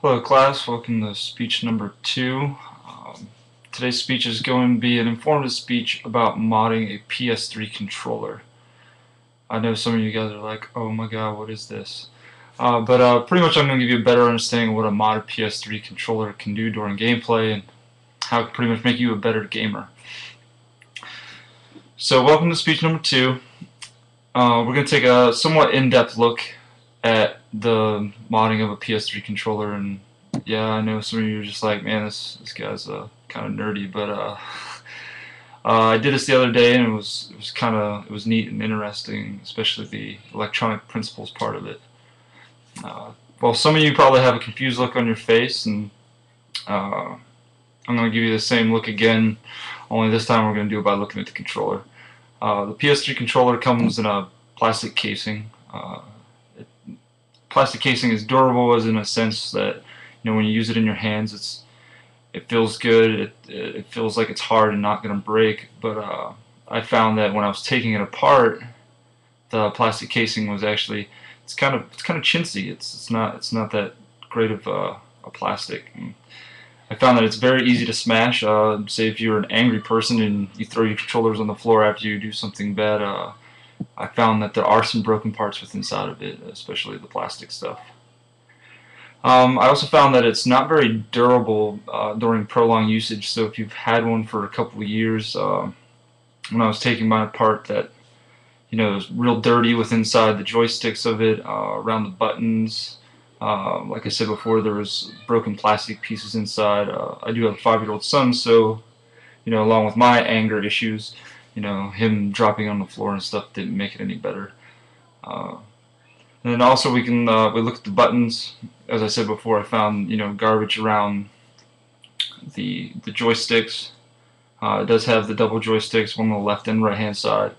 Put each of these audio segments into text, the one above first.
Hello class, welcome to speech number 2. Um, Today's speech is going to be an informative speech about modding a PS3 controller. I know some of you guys are like, oh my god, what is this? But pretty much I'm going to give you a better understanding of what a modded PS3 controller can do during gameplay and how it can pretty much make you a better gamer. So welcome to speech number 2. We're going to take a somewhat in-depth look at the modding of a PS3 controller, and yeah, I know some of you are just like, man, this guy's kind of nerdy, but I did this the other day, and it was neat and interesting, especially the electronic principles part of it. Well, some of you probably have a confused look on your face, and I'm going to give you the same look again, only this time we're going to do it by looking at the controller. The PS3 controller comes in a plastic casing. Plastic casing is durable as in a sense that when you use it in your hands, it feels good. It feels like it's hard and not going to break. But I found that when I was taking it apart, the plastic casing was actually it's kind of chintzy. It's not that great of a plastic. And I found that it's very easy to smash. Say if you're an angry person and you throw your controllers on the floor after you do something bad. I found that there are some broken parts within inside of it, especially the plastic stuff. I also found that it's not very durable during prolonged usage, so if you've had one for a couple of years, when I was taking mine apart, that it was real dirty with inside the joysticks of it, around the buttons. Like I said before, there was broken plastic pieces inside. I do have a 5-year-old son, so along with my anger issues, him dropping on the floor and stuff didn't make it any better. And then also we look at the buttons. As I said before, I found garbage around the joysticks. It does have the double joysticks, one on the left and right hand side.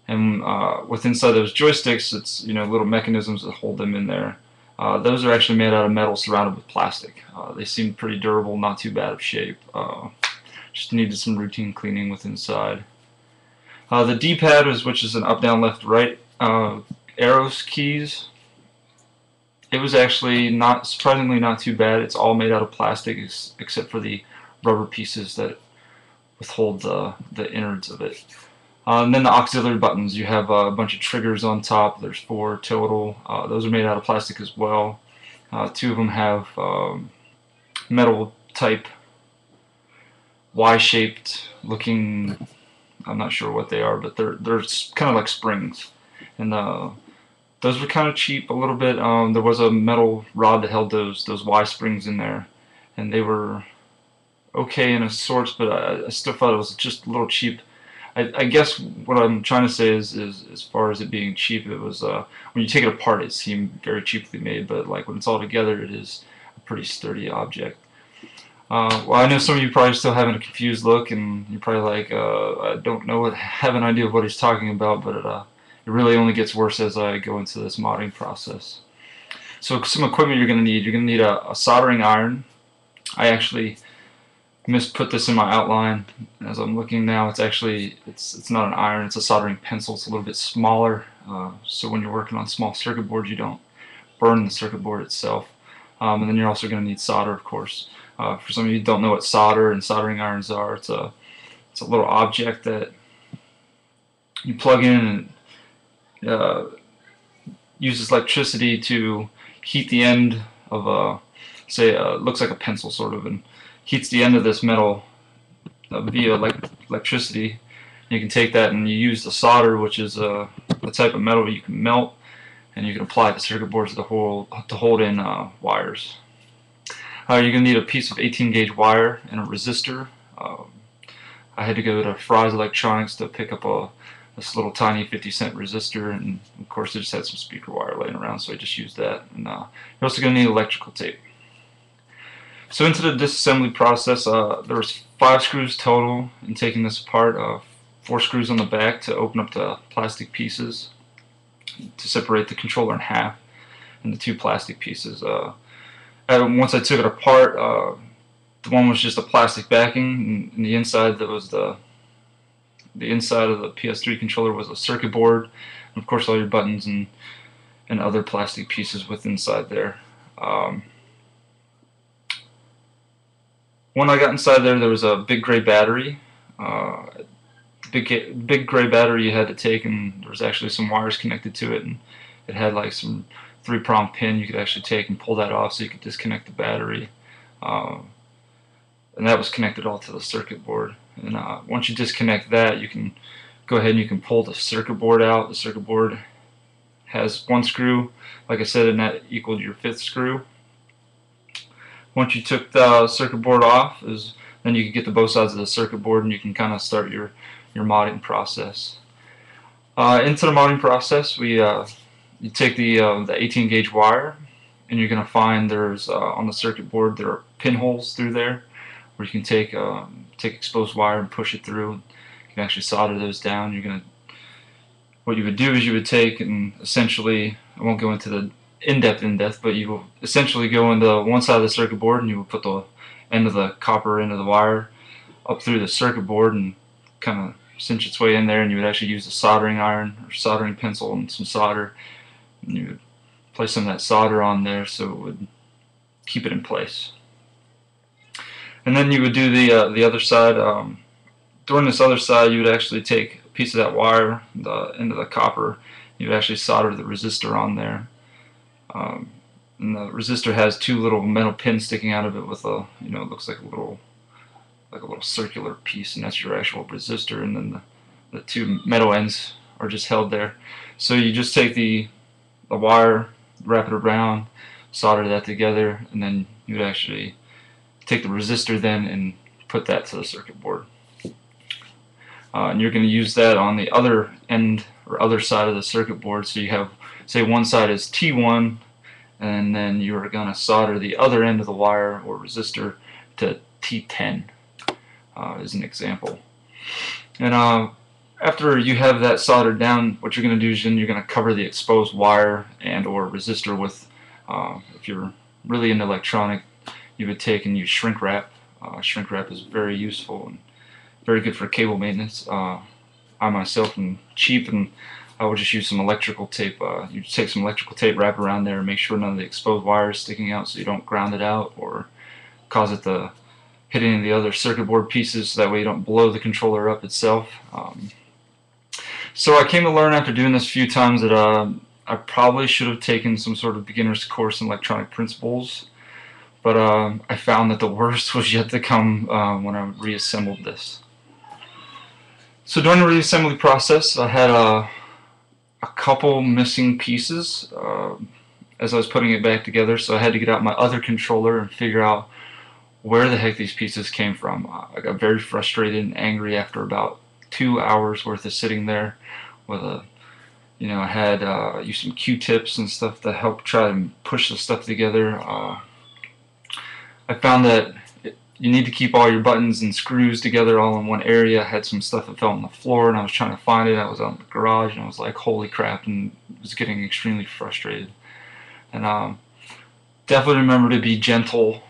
And with inside those joysticks, it's little mechanisms that hold them in there. Those are actually made out of metal surrounded with plastic. They seem pretty durable, not too bad of shape. Just needed some routine cleaning with inside. The D-pad, which is an up, down, left, right arrows keys. It was actually surprisingly not too bad. It's all made out of plastic except for the rubber pieces that withhold the innards of it. And then the auxiliary buttons, you have a bunch of triggers on top. There's 4 total. Those are made out of plastic as well. 2 of them have metal type Y-shaped looking, I'm not sure what they are, but they're kind of like springs. And those were kind of cheap a little bit. There was a metal rod that held those Y springs in there, and they were okay in a sorts, but I still thought it was just a little cheap. I guess what I'm trying to say is as far as it being cheap, it was when you take it apart, it seemed very cheaply made, but like when it's all together, it is a pretty sturdy object. Well, I know some of you probably still having a confused look, and you're probably like, I don't know have an idea of what he's talking about, but it really only gets worse as I go into this modding process. So some equipment you're going to need a soldering iron. I actually misput this in my outline. As I'm looking now, it's not an iron, it's a soldering pencil. It's a little bit smaller, so when you're working on small circuit boards, you don't burn the circuit board itself. And then you're also going to need solder, of course. For some of you who don't know what solder and soldering irons are, it's a little object that you plug in and uses electricity to heat the end of say, looks like a pencil sort of, and heats the end of this metal via electricity. You can take that and you use the solder, which is a type of metal you can melt, and you can apply it to circuit boards to hold in wires. You're going to need a piece of 18 gauge wire and a resistor. I had to go to Fry's Electronics to pick up this little tiny 50-cent resistor, and of course I just had some speaker wire laying around, so I just used that. And you're also going to need electrical tape. So into the disassembly process, there was 5 screws total in taking this apart. 4 screws on the back to open up the plastic pieces to separate the controller in half, and the 2 plastic pieces. Once I took it apart, the one was just a plastic backing, and the inside that was the inside of the PS3 controller was a circuit board, and of course all your buttons and other plastic pieces with inside there. When I got inside there was a big gray battery. Uh, big gray battery you had to take, and there was actually some wires connected to it, and it had like some 3-prong pin you could actually take and pull that off so you could disconnect the battery. Uh, and that was connected all to the circuit board. And once you disconnect that, you can go ahead and you can pull the circuit board out. The circuit board has 1 screw, like I said, and that equaled your 5th screw. Once you took the circuit board off, then you can get to both sides of the circuit board and you can kind of start your modding process. Into the modding process, you take the 18 gauge wire, and you're going to find there's on the circuit board there are pinholes through there where you can take exposed wire and push it through. You can actually solder those down. What you would do is you would take and essentially, I won't go into the in-depth, but you will essentially go into one side of the circuit board and you will put the end of the copper end of the wire up through the circuit board and kind of cinch its way in there, and you would actually use a soldering iron or soldering pencil and some solder, and you would place some of that solder on there so it would keep it in place. And then you would do the other side. During this other side, you would actually take a piece of that wire, the end of the copper, you would actually solder the resistor on there. And the resistor has 2 little metal pins sticking out of it with a, it looks like a little circular piece, and that's your actual resistor, and then the 2 metal ends are just held there. So you just take the wire, wrap it around, solder that together, and then you would actually take the resistor then and put that to the circuit board. And you're going to use that on the other end or other side of the circuit board. So you have, say, one side is T1, and then you're going to solder the other end of the wire or resistor to T10 as an example. And after you have that soldered down, what you're going to do is then you're going to cover the exposed wire and or resistor with, if you're really into electronic, you would take and use shrink wrap. Shrink wrap is very useful and very good for cable maintenance. I myself am cheap, and I would just use some electrical tape. You take some electrical tape, wrap around there, and make sure none of the exposed wire is sticking out so you don't ground it out or cause it to hit any of the other circuit board pieces, so that way you don't blow the controller up itself. So I came to learn after doing this a few times that I probably should have taken some sort of beginner's course in electronic principles, but I found that the worst was yet to come when I reassembled this. So during the reassembly process, I had a couple missing pieces as I was putting it back together, so I had to get out my other controller and figure out where the heck these pieces came from. I got very frustrated and angry after about 2 hours worth of sitting there with I had used some Q-tips and stuff to help try and push the stuff together. I found that you need to keep all your buttons and screws together all in one area. I had some stuff that fell on the floor and I was trying to find it. I was out in the garage and I was like, holy crap, and was getting extremely frustrated. And definitely remember to be gentle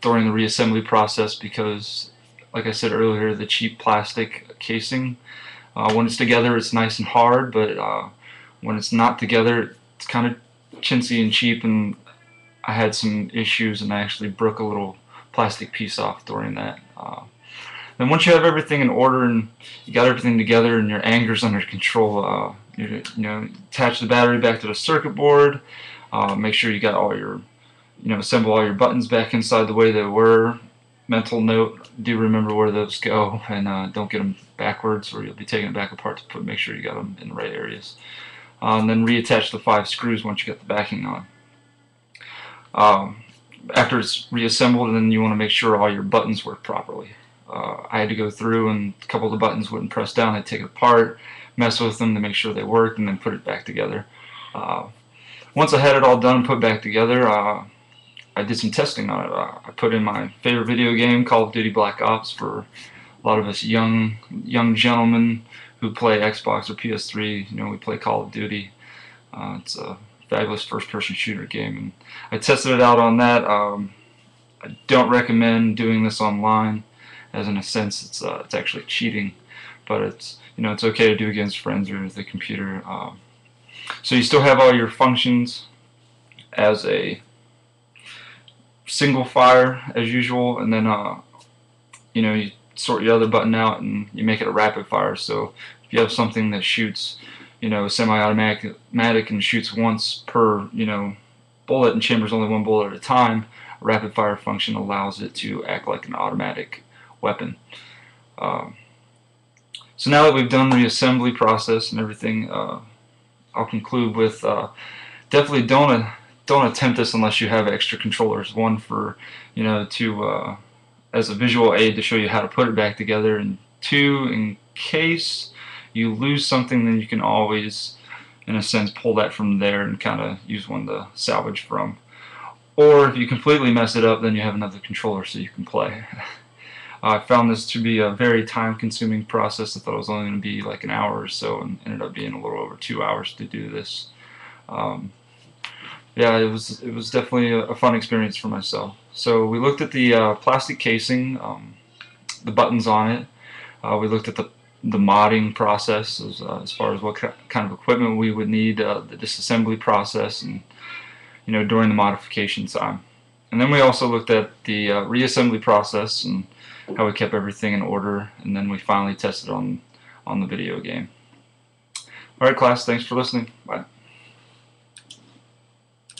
during the reassembly process, because like I said earlier, the cheap plastic casing, when it's together it's nice and hard, but when it's not together it's kind of chintzy and cheap, and I had some issues and I actually broke a little plastic piece off during that. Then once you have everything in order and you got everything together and your anger's under control, you attach the battery back to the circuit board, make sure you got all your, assemble all your buttons back inside the way they were. Mental note, do remember where those go, and don't get them backwards or you'll be taking it back apart to make sure you got them in the right areas. And then reattach the 5 screws once you get the backing on. After it's reassembled, then you want to make sure all your buttons work properly. I had to go through, and a couple of the buttons wouldn't press down. I'd take it apart, mess with them to make sure they worked, and then put it back together. Once I had it all done and put back together, I did some testing on it. I put in my favorite video game, Call of Duty Black Ops, for a lot of us young gentlemen who play Xbox or PS3. We play Call of Duty. It's a fabulous first-person shooter game, and I tested it out on that. I don't recommend doing this online, as in a sense it's actually cheating, but it's it's okay to do against friends or the computer. So you still have all your functions as a single fire as usual, and then you know, you sort your other button out and you make it a rapid fire. So if you have something that shoots, you know, semi-automatic and shoots once per, you know, bullet and chambers only one bullet at a time, a rapid fire function allows it to act like an automatic weapon. Um, so now that we've done the assembly process and everything, I'll conclude with definitely don't attempt this unless you have extra controllers. One for, you know, to as a visual aid to show you how to put it back together, and two, in case you lose something, then you can always, in a sense, pull that from there and kind of use one to salvage from. Or if you completely mess it up, then you have another controller so you can play. I found this to be a very time-consuming process. I thought it was only going to be like an hour or so, and ended up being a little over 2 hours to do this. Yeah, it was definitely a fun experience for myself. So we looked at the plastic casing, the buttons on it. We looked at the modding process as far as what kind of equipment we would need, the disassembly process, and, you know, during the modification time. And then we also looked at the reassembly process and how we kept everything in order, and then we finally tested on the video game. Alright class, thanks for listening. Bye.